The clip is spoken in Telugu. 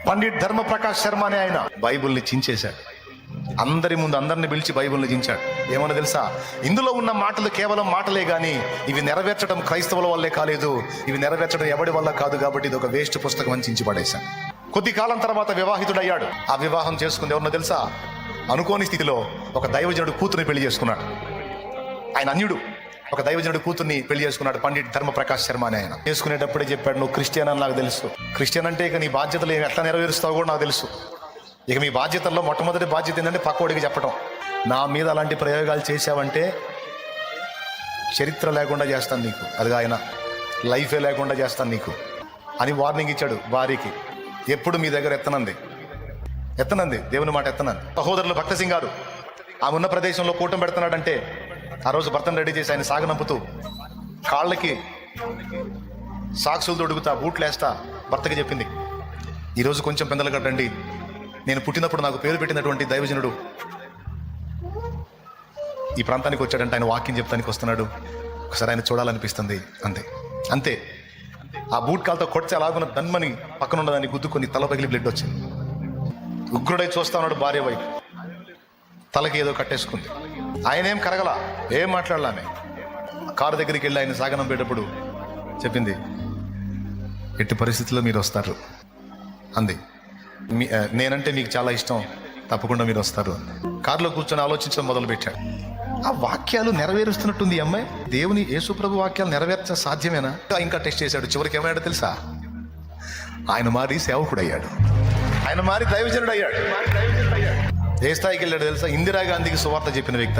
పండిట్ ధర్మప్రకాష్ శర్మ అనే ఆయన బైబిల్ని చించేశాడు. అందరి ముందు అందరిని పిలిచి బైబిల్ని చించాడు. ఏమన్నా తెలుసా, ఇందులో ఉన్న మాటలు కేవలం మాటలే గాని ఇవి నెరవేర్చడం క్రైస్తవుల వల్లే కాలేదు, ఇవి నెరవేర్చడం ఎవడి వల్ల కాదు, కాబట్టి ఇది ఒక వేస్ట్ పుస్తకం అని చించి పడేశాడు. కొద్ది కాలం తర్వాత వివాహితుడయ్యాడు. ఆ వివాహం చేసుకుంది ఎవరన్నా తెలుసా, అనుకోని స్థితిలో ఒక దైవజనుడు కూతుర్ని పెళ్లి చేసుకున్నాడు. ఆయన అన్యుడు, ఒక దైవజనుడు కూతుర్ని పెళ్లి చేసుకున్నాడు. పండిట్ ధర్మప్రకాష్ శర్మ అనే ఆయన చేసుకునేటప్పుడే చెప్పాడు, నువ్వు క్రిస్టియన్ అని నాకు తెలుసు, క్రిస్టియన్ అంటే ఇక నీ బాధ్యతలు ఎట్లా నెరవేరుస్తావు కూడా నాకు తెలుసు. ఇక మీ బాధ్యతల్లో మొట్టమొదటి బాధ్యత ఏంటంటే పక్కోడికి చెప్పడం. నా మీద అలాంటి ప్రయోగాలు చేశావంటే చరిత్ర లేకుండా చేస్తాను నీకు, అది ఆయన లైఫే లేకుండా చేస్తాను నీకు అని వార్నింగ్ ఇచ్చాడు భార్యకి. ఎప్పుడు మీ దగ్గర ఎత్తనంది దేవుని మాట ఎత్తనంది. సహోదరులు భక్త సింగ్ గారు ఆమె ఉన్న ప్రదేశంలో కూటం పెడుతున్నాడంటే ఆ రోజు భర్తను రెడీ చేసి ఆయన సాగనంపుతూ కాళ్ళకి సాక్సులు తొడుగుతా బూట్లు వేస్తా భర్తకి చెప్పింది, ఈరోజు కొంచెం పెందలు కట్టండి, నేను పుట్టినప్పుడు నాకు పేరు పెట్టినటువంటి దైవజనుడు ఈ ప్రాంతానికి వచ్చాడంటే ఆయన వాక్యం చెప్తానికి వస్తున్నాడు, ఒకసారి ఆయన చూడాలనిపిస్తుంది. అంతే ఆ బూట్ కాల్తో కొడితే అలాగున్న దన్మని పక్కన ఉన్నదాన్ని గుద్దుకొని తల పగిలి బ్లడ్ వచ్చింది. ఉగ్రుడై చూస్తా ఉన్నాడు భార్య వైపు, తలకి ఏదో కట్టేసుకుంది. ఆయన ఏం కరగల, ఏం మాట్లాడలామే. కారు దగ్గరికి వెళ్ళి ఆయన సాగనంపేటప్పుడు చెప్పింది, ఎట్టి పరిస్థితుల్లో మీరు వస్తారు అంది. నేనంటే మీకు చాలా ఇష్టం, తప్పకుండా మీరు వస్తారు. కారులో కూర్చొని ఆలోచించడం మొదలుపెట్టాడు. ఆ వాక్యాలు నెరవేరుస్తున్నట్టుంది ఈ అమ్మాయి. దేవుని యేసుప్రభు వాక్యాలు నెరవేర్చ సాధ్యమేనా ఇంకా టెస్ట్ చేశాడు. చివరికి ఏమయ్యాడో తెలుసా, ఆయన మారి సేవకుడు అయ్యాడు, ఆయన మారి దైవజనుడు అయ్యాడు. ఏ స్థాయికి వెళ్ళాడు తెలుసా, ఇందిరాగాంధీకి సువార్త చెప్పిన వ్యక్తి ఆయన.